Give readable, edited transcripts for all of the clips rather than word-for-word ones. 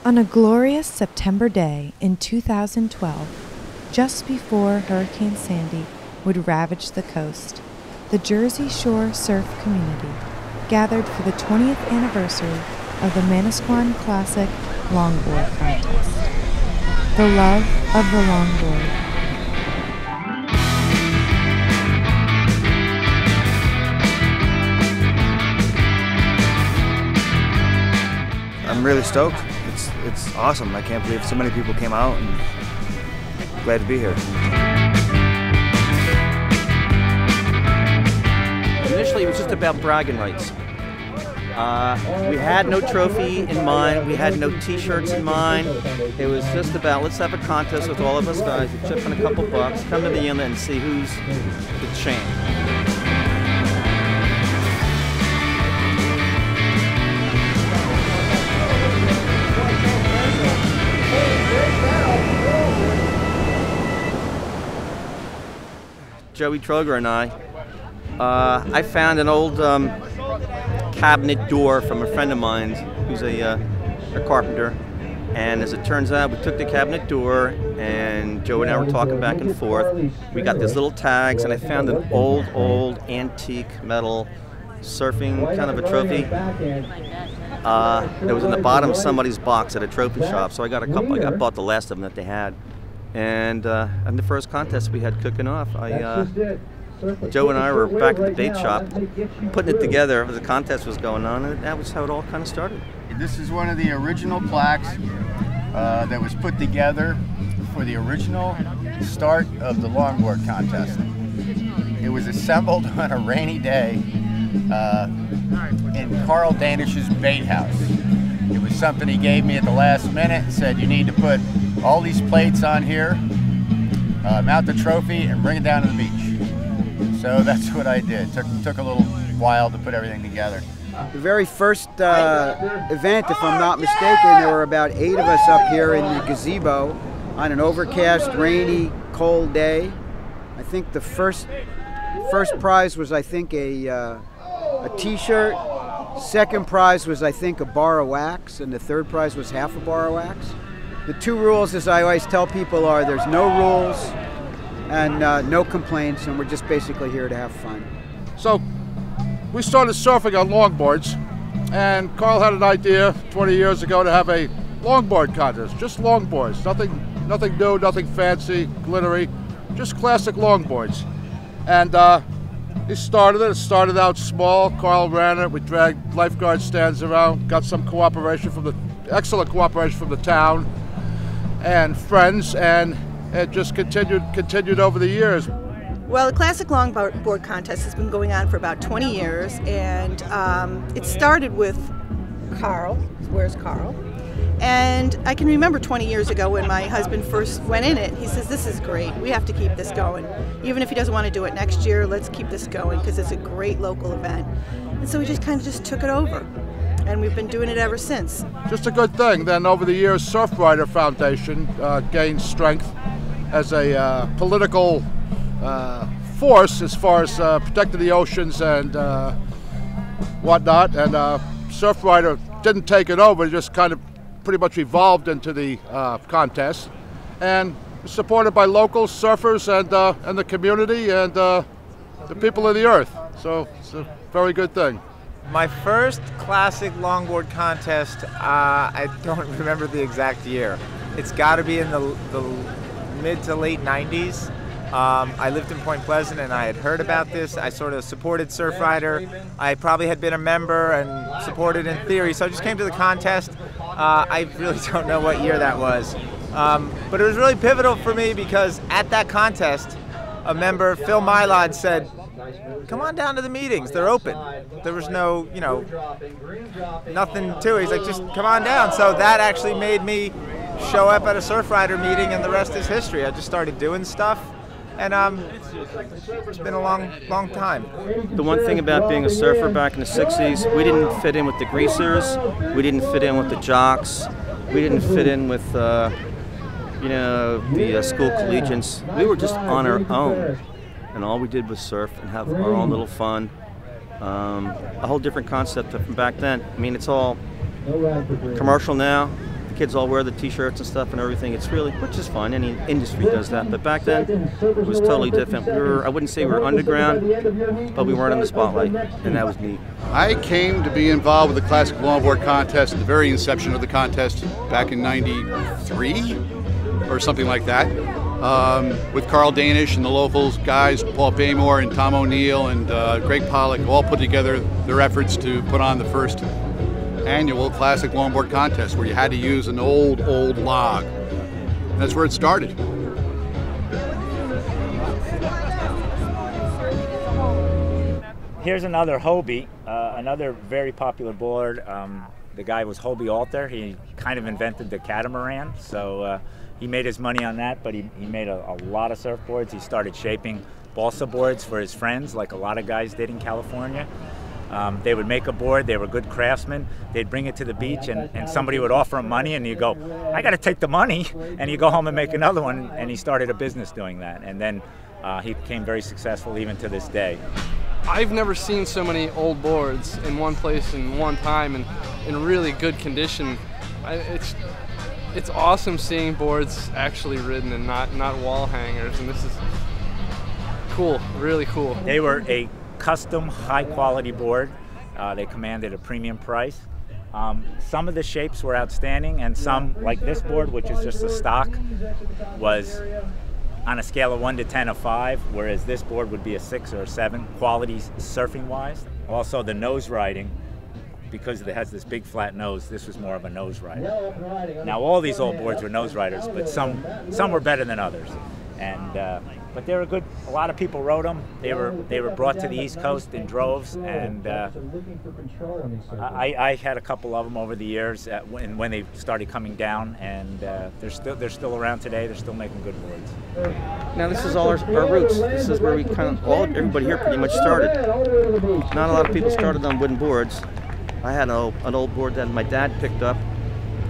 On a glorious September day in 2012, just before Hurricane Sandy would ravage the coast, the Jersey Shore surf community gathered for the 20th anniversary of the Manasquan Classic Longboard Contest. The love of the longboard. I'm really stoked. It's awesome. I can't believe so many people came out, and glad to be here. Initially, it was just about bragging rights. We had no trophy in mind. We had no T-shirts in mind. It was just about, let's have a contest with all of us guys. We chip in a couple bucks, come to the end and see who's the champ. Joey Troger and I found an old cabinet door from a friend of mine who's a carpenter, and as it turns out, we took the cabinet door, and Joe and I were talking back and forth. We got these little tags, and I found an old antique metal surfing kind of a trophy that was in the bottom of somebody's box at a trophy shop. So I got a couple. I bought the last of them that they had. And the first contest we had cooking off, Joe and I were back at the bait shop putting it together as the contest was going on, and that was how it all kind of started. This is one of the original plaques that was put together for the original start of the longboard contest. It was assembled on a rainy day in Carl Danish's bait house. It was something he gave me at the last minute and said, you need to put all these plates on here, mount the trophy, and bring it down to the beach. So that's what I did. Took a little while to put everything together. The very first event, if I'm not mistaken, there were about 8 of us up here in the gazebo on an overcast, rainy, cold day. I think the first prize was, I think, a T-shirt. Second prize was, I think, a bar of wax, and the third prize was half a bar of wax. The 2 rules, as I always tell people, are there's no rules and no complaints, and we're just basically here to have fun. So we started surfing on longboards, and Carl had an idea 20 years ago to have a longboard contest, just longboards, nothing new, nothing fancy, glittery, just classic longboards. And he started it. It started out small. Carl ran it. We dragged lifeguard stands around, got some cooperation excellent cooperation from the town and friends, and it just continued over the years. Well, the Classic Longboard Contest has been going on for about 20 years, and it started with Carl. Where's Carl? And I can remember 20 years ago when my husband first went in it, he says, this is great, we have to keep this going. Even if he doesn't want to do it next year, let's keep this going because it's a great local event. And so we just kind of took it over, and we've been doing it ever since. Just a good thing. Then over the years, Surfrider Foundation gained strength as a political force as far as protecting the oceans and whatnot. And Surfrider didn't take it over, it just kind of pretty much evolved into the contest, and supported by local surfers and the community and the people of the earth. So it's a very good thing. My first classic longboard contest, I don't remember the exact year. It's got to be in the mid to late 90s. I lived in Point Pleasant, and I had heard about this. I sort of supported Surfrider. I probably had been a member and supported in theory, so I just came to the contest. I really don't know what year that was. But it was really pivotal for me because at that contest, a member, Phil Mylod, said, come on down to the meetings, they're open. There was no, nothing to it. He's like, just come on down. So that actually made me show up at a Surfrider meeting, and the rest is history. I just started doing stuff. And it's been a long time. The one thing about being a surfer back in the 60s, we didn't fit in with the greasers, we didn't fit in with the jocks, we didn't fit in with the school collegians. We were just on our own, and all we did was surf and have our own little fun. A whole different concept from back then. I mean, it's all commercial now. The kids all wear the t-shirts and stuff and everything. It's really, which is fun. Any industry does that. But back then, it was totally different. I wouldn't say we were underground, but we weren't in the spotlight, and that was neat. I came to be involved with the Classic Longboard Contest at the very inception of the contest back in '93 or something like that, with Carl Danish and the locals guys, Paul Baymore and Tom O'Neill and Greg Pollock, all put together their efforts to put on the first annual Classic Longboard Contest, where you had to use an old log. That's where it started. Here's another Hobie, another very popular board. The guy was Hobie Alter. He kind of invented the catamaran, so he made his money on that, but he made a lot of surfboards. He started shaping balsa boards for his friends, like a lot of guys did in California. They would make a board, they were good craftsmen, they'd bring it to the beach and somebody would offer him money and you go, I gotta take the money, and you go home and make another one, and he started a business doing that. And then he became very successful even to this day. I've never seen so many old boards in one place in one time and in really good condition. It's awesome seeing boards actually ridden and not wall hangers, and this is cool, really cool. They were a custom high-quality board. They commanded a premium price. Some of the shapes were outstanding, and some, like this board, which is just a stock, was on a scale of 1 to 10 a 5, whereas this board would be a 6 or a 7, quality surfing-wise. Also, the nose riding, because it has this big flat nose, this was more of a nose rider. Now, all these old boards were nose riders, but some were better than others. And but they were good. A lot of people rode them. They were brought to the East Coast in droves, and I had a couple of them over the years when they started coming down, and they're still around today. They're still making good boards. Now this is all our roots. This is where we everybody here pretty much started. Not a lot of people started on wooden boards. I had an old board that my dad picked up,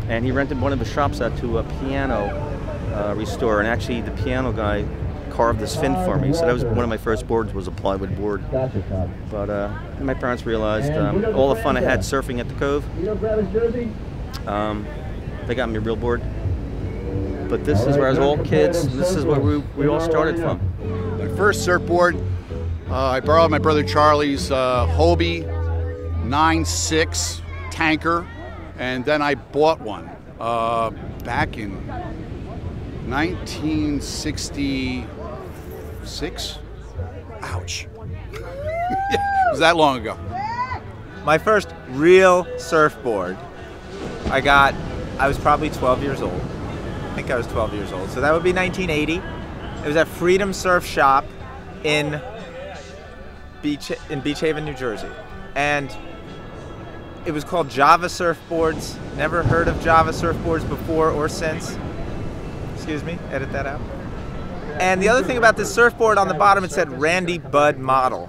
and he rented one of his shops out to a piano restorer, and actually the piano guy carved this fin for me. So that was one of my first boards, was a plywood board. But my parents realized all the fun I had surfing at the Cove, they got me a real board. But this is where I was all kids. This is where we all started from. My first surfboard, I borrowed my brother Charlie's Hobie 9.6 tanker, and then I bought one back in 1966. Ouch. Yeah, it was that long ago. My first real surfboard, I was probably 12 years old. I think I was 12 years old. So that would be 1980. It was at Freedom Surf Shop in Beach Haven, New Jersey. And it was called Java Surfboards. Never heard of Java Surfboards before or since. Excuse me, edit that out. And the other thing about this surfboard, on the bottom it said Randy Budd model.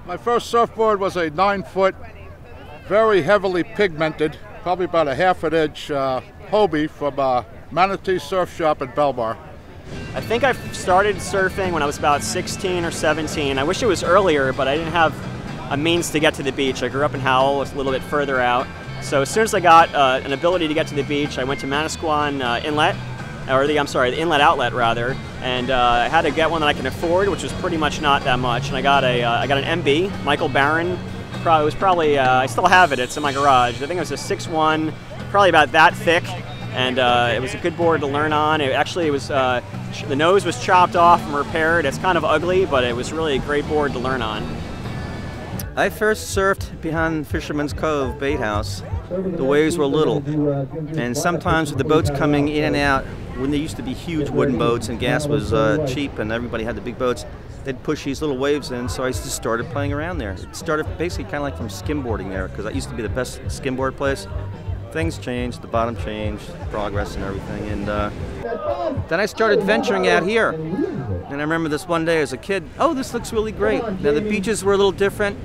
My first surfboard was a 9-foot, very heavily pigmented, probably about a half-an-inch Hobie from Manatee Surf Shop in Belmar. I think I started surfing when I was about 16 or 17. I wish it was earlier, but I didn't have a means to get to the beach. I grew up in Howell, it's a little bit further out. So as soon as I got an ability to get to the beach, I went to Manasquan Inlet, or the inlet outlet rather, and I had to get one that I can afford, which was pretty much not that much. And I got an MB, Michael Barron. I still have it. It's in my garage. I think it was a 6'1", probably about that thick, and it was a good board to learn on. The nose was chopped off and repaired. It's kind of ugly, but it was really a great board to learn on. I first surfed behind Fisherman's Cove bait house. The waves were little, and sometimes with the boats coming in and out, when there used to be huge wooden boats and gas was cheap and everybody had the big boats, they'd push these little waves in, so I just started playing around there. It started basically kind of like from skimboarding there, because that used to be the best skimboard place. Things changed, the bottom changed, progress and everything, and then I started venturing out here. And I remember this one day as a kid, oh, this looks really great. Now the beaches were a little different,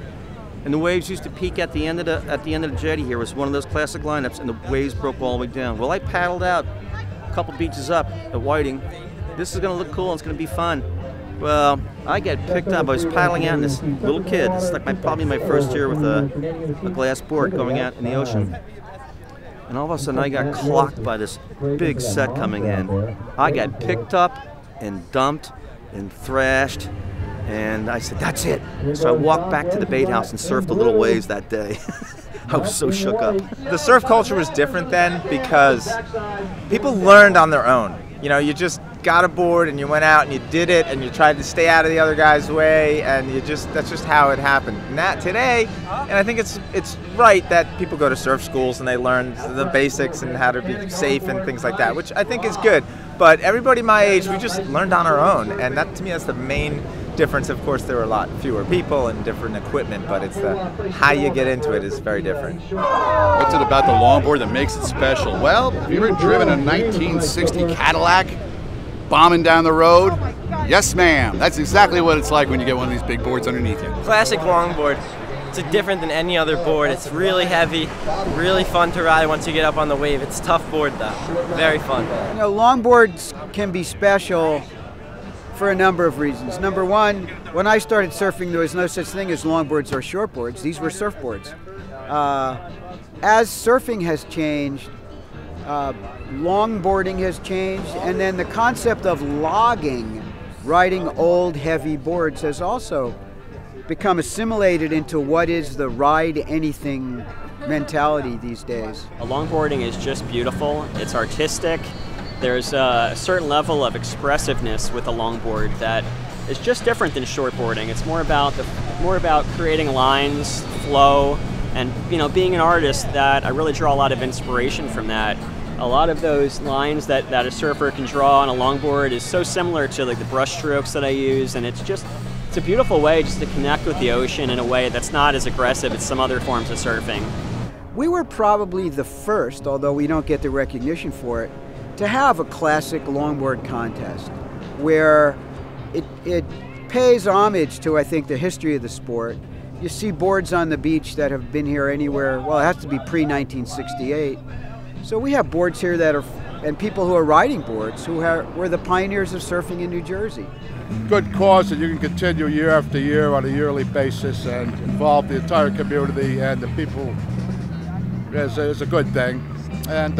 and the waves used to peak at the end of the jetty here. It was one of those classic lineups, and the waves broke all the way down. Well, I paddled out a couple beaches up at Whiting. This is going to look cool, and it's going to be fun. Well, I get picked up. I was paddling out, and this little kid, it's like probably my first year with a glass board going out in the ocean. and all of a sudden I got clocked by this big set coming in. I got picked up and dumped and thrashed, and I said, that's it. So I walked back to the bait house and surfed a little waves that day. I was so shook up. The surf culture was different then because people learned on their own. You know, you just got aboard and you went out and you did it and you tried to stay out of the other guy's way, and that's just how it happened. And today, and I think it's right that people go to surf schools and they learn the basics and how to be safe and things like that, which I think is good. But everybody my age, we just learned on our own, and that to me that's the main difference. Of course, there were a lot fewer people and different equipment, but it's how you get into it is very different. What's it about the longboard that makes it special? Well, have you ever driven a 1960 Cadillac bombing down the road? Yes, ma'am. That's exactly what it's like when you get one of these big boards underneath you. Classic longboard. It's different than any other board. It's really heavy, really fun to ride once you get up on the wave. It's a tough board though, very fun. You know, longboards can be special for a number of reasons. Number one, when I started surfing, there was no such thing as longboards or shortboards. These were surfboards. As surfing has changed, longboarding has changed, and then the concept of logging, riding old heavy boards, has also become assimilated into what is the ride anything mentality these days. Longboarding is just beautiful. It's artistic. There's a certain level of expressiveness with a longboard that is just different than shortboarding. It's more about creating lines, flow, and being an artist. That I really draw a lot of inspiration from that. A lot of those lines that a surfer can draw on a longboard is so similar to like the brush strokes that I use, and it's a beautiful way just to connect with the ocean in a way that's not as aggressive as some other forms of surfing. We were probably the first, although we don't get the recognition for it, to have a classic longboard contest where it pays homage to, I think, the history of the sport. You see boards on the beach that have been here anywhere, well, it has to be pre-1968. So we have boards here and people who are riding boards who were the pioneers of surfing in New Jersey. Good cause that you can continue year after year on a yearly basis and involve the entire community and the people is a good thing. And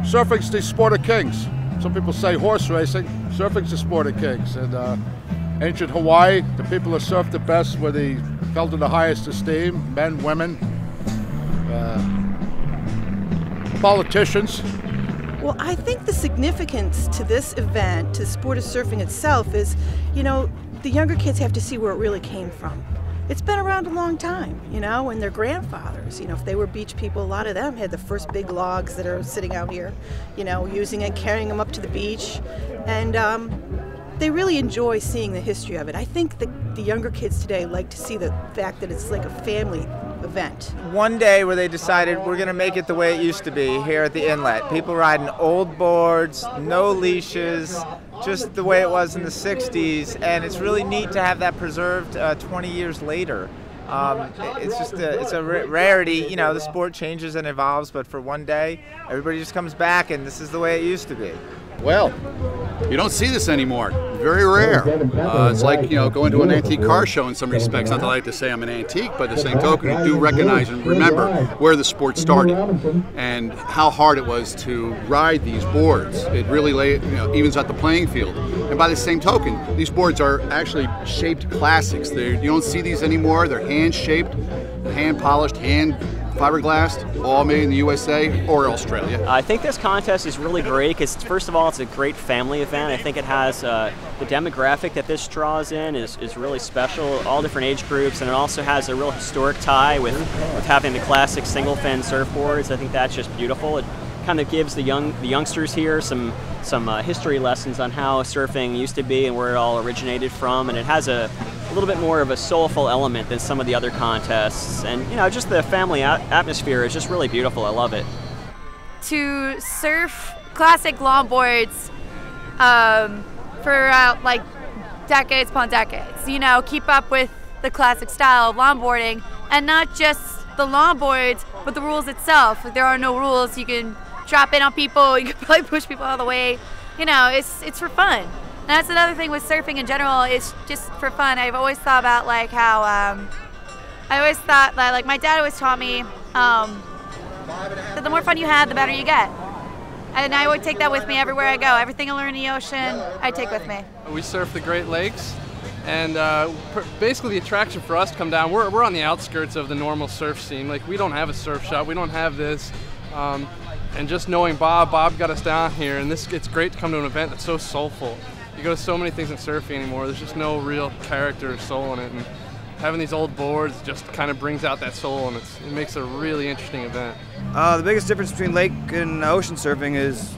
surfing's the sport of kings. Some people say horse racing. Surfing's the sport of kings. And ancient Hawaii, the people who surfed the best were held in the highest esteem, men, women, politicians. Well, I think the significance to this event, to the sport of surfing itself, is, the younger kids have to see where it really came from. It's been around a long time, and their grandfathers, if they were beach people, a lot of them had the first big logs that are sitting out here, using and carrying them up to the beach. And they really enjoy seeing the history of it. I think that the younger kids today like to see the fact that it's like a family event. One day where they decided we're going to make it the way it used to be here at the inlet. People riding old boards, no leashes, just the way it was in the 60s, and it's really neat to have that preserved 20 years later. It's a rarity. The sport changes and evolves, but for one day, everybody just comes back and this is the way it used to be. Well, you don't see this anymore. Very rare. It's like, going to an antique car show in some respects. Not that I like to say I'm an antique, but at the same token, you do recognize and remember where the sport started and how hard it was to ride these boards. It really evens out the playing field. And by the same token, these boards are actually shaped classics. You don't see these anymore. They're hand-shaped, hand-polished, fiberglass, all made in the USA or Australia. I think this contest is really great because, first of all, it's a great family event. I think it has the demographic that this draws in is really special, all different age groups, and it also has a real historic tie with having the classic single fin surfboards. I think that's just beautiful. It kind of gives the youngsters here some history lessons on how surfing used to be and where it all originated from, and it has a little bit more of a soulful element than some of the other contests, and just the family atmosphere is just really beautiful. I love it. To surf classic longboards for like decades upon decades, keep up with the classic style of longboarding, and not just the longboards but the rules itself. There are no rules. You can drop in on people, you can probably push people out of the way. It's for fun. And that's another thing with surfing in general, it's just for fun. I've always thought about how, my dad always taught me, the more fun you have, the better you get. And I would take that with me everywhere I go. Everything I learn in the ocean, I take with me. We surf the Great Lakes, and basically the attraction for us to come down, we're on the outskirts of the normal surf scene. Like, we don't have a surf shop, we don't have this. And just knowing Bob got us down here, and it's great to come to an event that's so soulful. You go to so many things in surfing anymore, there's just no real character or soul in it. And having these old boards just kind of brings out that soul, and it makes a really interesting event. The biggest difference between lake and ocean surfing is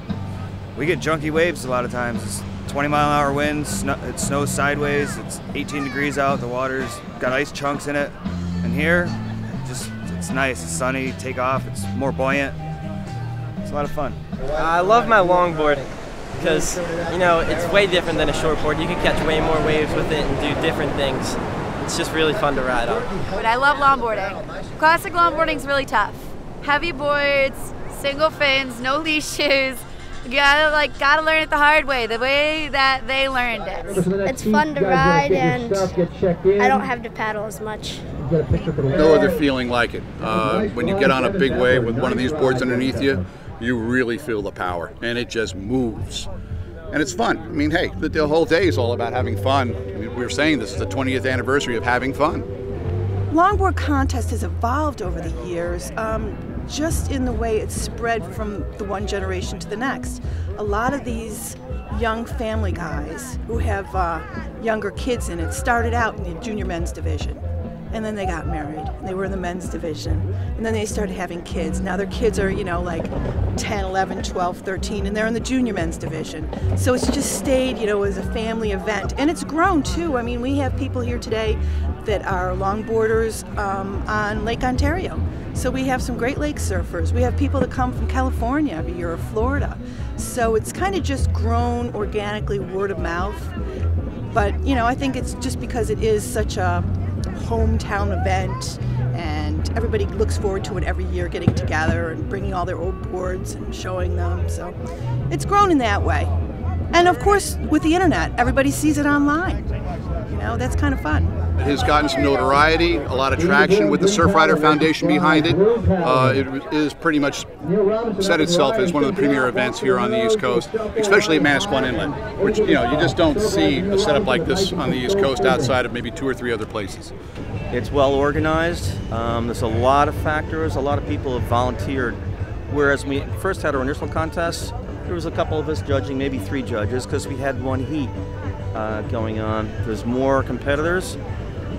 we get junky waves a lot of times. It's 20-mile-an-hour winds, it snows sideways, it's 18 degrees out, the water's got ice chunks in it. And here, it's nice, it's sunny, take off, it's more buoyant. It's a lot of fun. I love my longboard because, you know, it's way different than a shortboard. You can catch way more waves with it and do different things. It's just really fun to ride on. But I love longboarding. Classic longboarding's really tough. Heavy boards, single fins, no leash shoes. You gotta learn it the hard way, the way that they learned it. It's fun to ride, and I don't have to paddle as much. No other feeling like it. When you get on a big wave with one of these boards underneath you, you really feel the power, and it just moves. And it's fun. I mean, hey, the whole day is all about having fun. I mean, we were saying this is the 20th anniversary of having fun. Longboard contest has evolved over the years, just in the way it's spread from the one generation to the next. A lot of these young family guys who have younger kids in it started out in the junior men's division. And then they got married, and they were in the men's division. And then they started having kids. Now their kids are, you know, like 10, 11, 12, 13, and they're in the junior men's division. So it's just stayed, you know, as a family event. And it's grown too. I mean, we have people here today that are longboarders on Lake Ontario. So we have some Great Lakes surfers. We have people that come from California every year, or Florida. So it's kind of just grown organically, word of mouth. But, you know, I think it's just because it is such a hometown event, and everybody looks forward to it every year, getting together and bringing all their old boards and showing them. So it's grown in that way. And of course, with the internet, everybody sees it online. You know, that's kind of fun. It has gotten some notoriety, a lot of traction with the Surfrider Foundation behind it. It is pretty much set itself as one of the premier events here on the East Coast, especially at Manasquan Inlet, which, you know, you just don't see a setup like this on the East Coast outside of maybe 2 or 3 other places. It's well organized. There's a lot of factors. A lot of people have volunteered. Whereas we first had our initial contest, there was a couple of us judging, maybe 3 judges, because we had one heat going on. There's more competitors.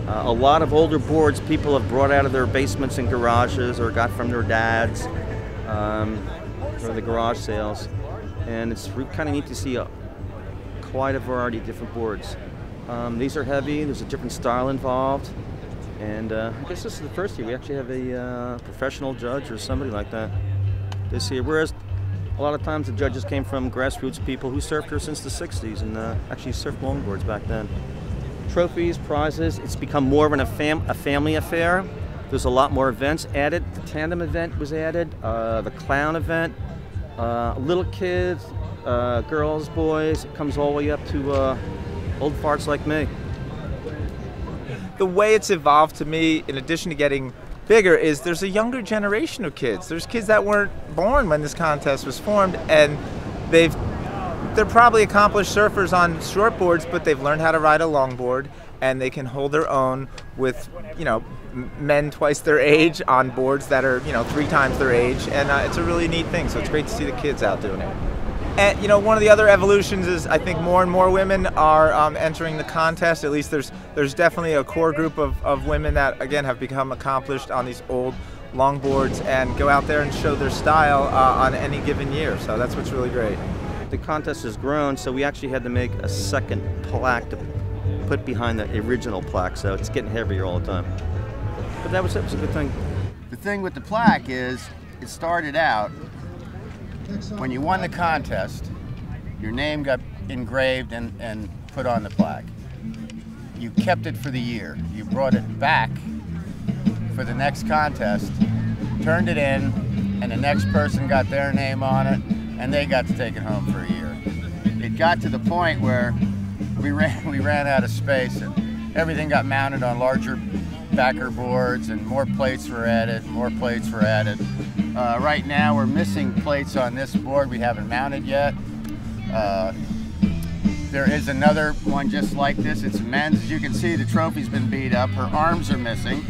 A lot of older boards people have brought out of their basements and garages or got from their dads for the garage sales. And it's kind of neat to see quite a variety of different boards. These are heavy, there's a different style involved. And I guess this is the first year we actually have a professional judge or somebody like that this year. Whereas a lot of times the judges came from grassroots people who surfed here since the 60s and actually surfed longboards back then. Trophies, prizes, it's become more of a family affair. There's a lot more events added. The tandem event was added, the clown event, little kids, girls, boys. It comes all the way up to old farts like me. The way it's evolved to me, in addition to getting bigger, is there's a younger generation of kids. There's kids that weren't born when this contest was formed, and they're probably accomplished surfers on shortboards, but they've learned how to ride a longboard, and they can hold their own with, you know, men twice their age on boards that are, you know, 3 times their age, and it's a really neat thing. So it's great to see the kids out doing it. And, you know, one of the other evolutions is I think more and more women are entering the contest. At least there's definitely a core group of women that, again, have become accomplished on these old longboards and go out there and show their style on any given year. So that's what's really great. The contest has grown, so we actually had to make a second plaque to put behind the original plaque, so it's getting heavier all the time. But that was it. It was a good thing. The thing with the plaque is, it started out, when you won the contest, your name got engraved and put on the plaque. You kept it for the year. You brought it back for the next contest, turned it in, and the next person got their name on it, and they got to take it home for a year. It got to the point where we ran out of space, and everything got mounted on larger backer boards, and more plates were added, more plates were added. Right now we're missing plates on this board we haven't mounted yet. There is another one just like this. It's men's. As you can see, the trophy's been beat up. Her arms are missing,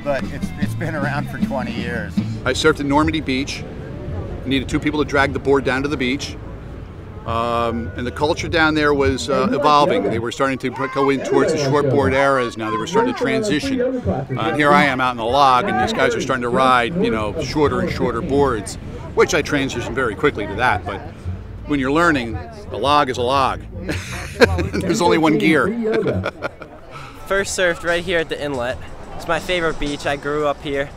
but it's been around for 20 years. I surfed at Normandy Beach. Needed 2 people to drag the board down to the beach. And the culture down there was evolving. They were starting to go in towards the shortboard eras now. They were starting to transition. And here I am out in the log, and these guys are starting to ride, you know, shorter and shorter boards, which I transitioned very quickly to that. But when you're learning, a log is a log. There's only one gear. First surfed right here at the inlet. It's my favorite beach. I grew up here,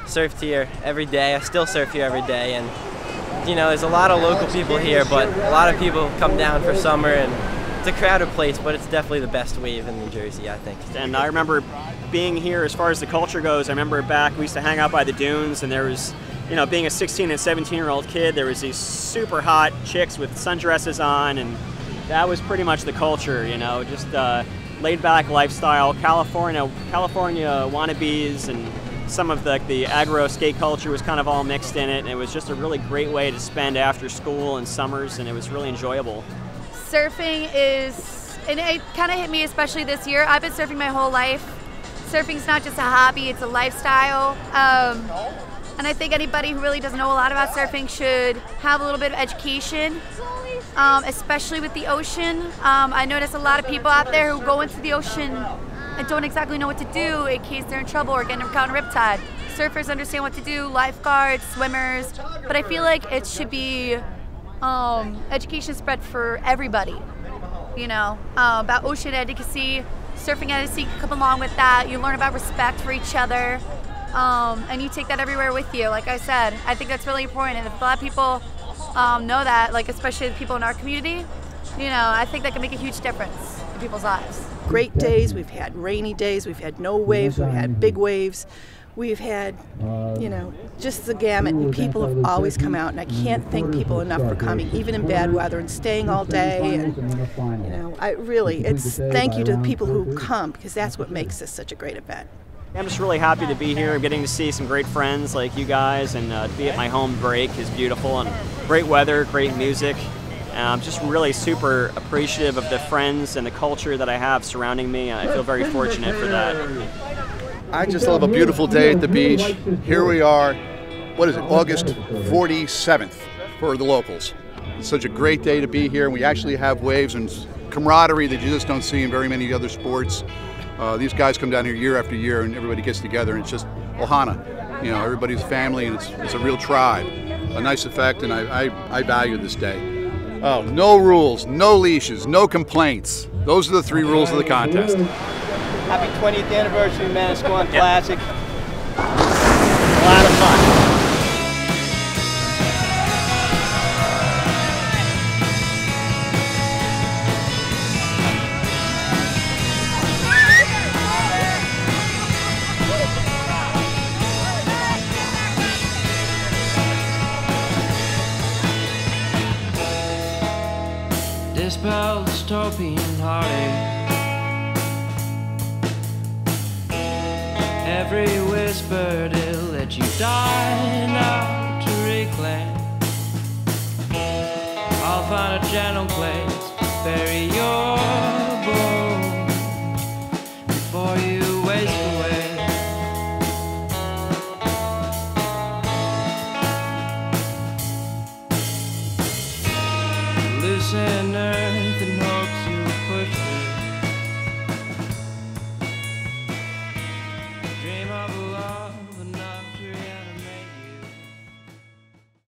surfed here every day. I still surf here every day, and you know, there's a lot of local people here, but a lot of people come down for summer, and it's a crowded place, but it's definitely the best wave in New Jersey, I think. And I remember being here, as far as the culture goes, I remember back, we used to hang out by the dunes, and there was, you know, being a 16 and 17-year-old kid, there was these super hot chicks with sundresses on, and that was pretty much the culture, you know, just laid-back lifestyle, California wannabes, and some of the agro skate culture was kind of all mixed in it, and it was just a really great way to spend after school and summers, and it was really enjoyable. Surfing is, and it kind of hit me especially this year. I've been surfing my whole life. Surfing's not just a hobby, it's a lifestyle. And I think anybody who really doesn't know a lot about surfing should have a little bit of education, especially with the ocean. I notice a lot of people out there who go into the ocean and don't exactly know what to do in case they're in trouble or getting caught in a riptide. Surfers understand what to do, lifeguards, swimmers, but I feel like it should be education spread for everybody, you know, about ocean etiquette, surfing etiquette can come along with that. You learn about respect for each other, and you take that everywhere with you. Like I said, I think that's really important, and if a lot of people know that, like especially the people in our community, you know, I think that can make a huge difference in people's lives. Great days, we've had rainy days, we've had no waves, we've had big waves, we've had, you know, just the gamut, and people have always come out, and I can't thank people enough for coming, even in bad weather, and staying all day, and, you know, it's thank you to the people who come, because that's what makes this such a great event. I'm just really happy to be here. I'm getting to see some great friends like you guys, and to be at my home break is beautiful, and great weather, great music. I'm just really super appreciative of the friends and the culture that I have surrounding me. I feel very fortunate for that. I just love a beautiful day at the beach. Here we are, what is it, August 47th for the locals. It's such a great day to be here, and we actually have waves and camaraderie that you just don't see in very many other sports. These guys come down here year after year, and everybody gets together, and it's just ohana. You know, everybody's family, and it's a real tribe. A nice effect, and I value this day. Oh, no rules, no leashes, no complaints. Those are the 3 rules of the contest. Happy 20th anniversary, Manasquan Classic. A lot of fun. Dispel dystopian heartache. Every whispered ill that you died out to reclaim. I'll find a gentle place to bury your bones before you waste away. Loosen earth and hopes you push through.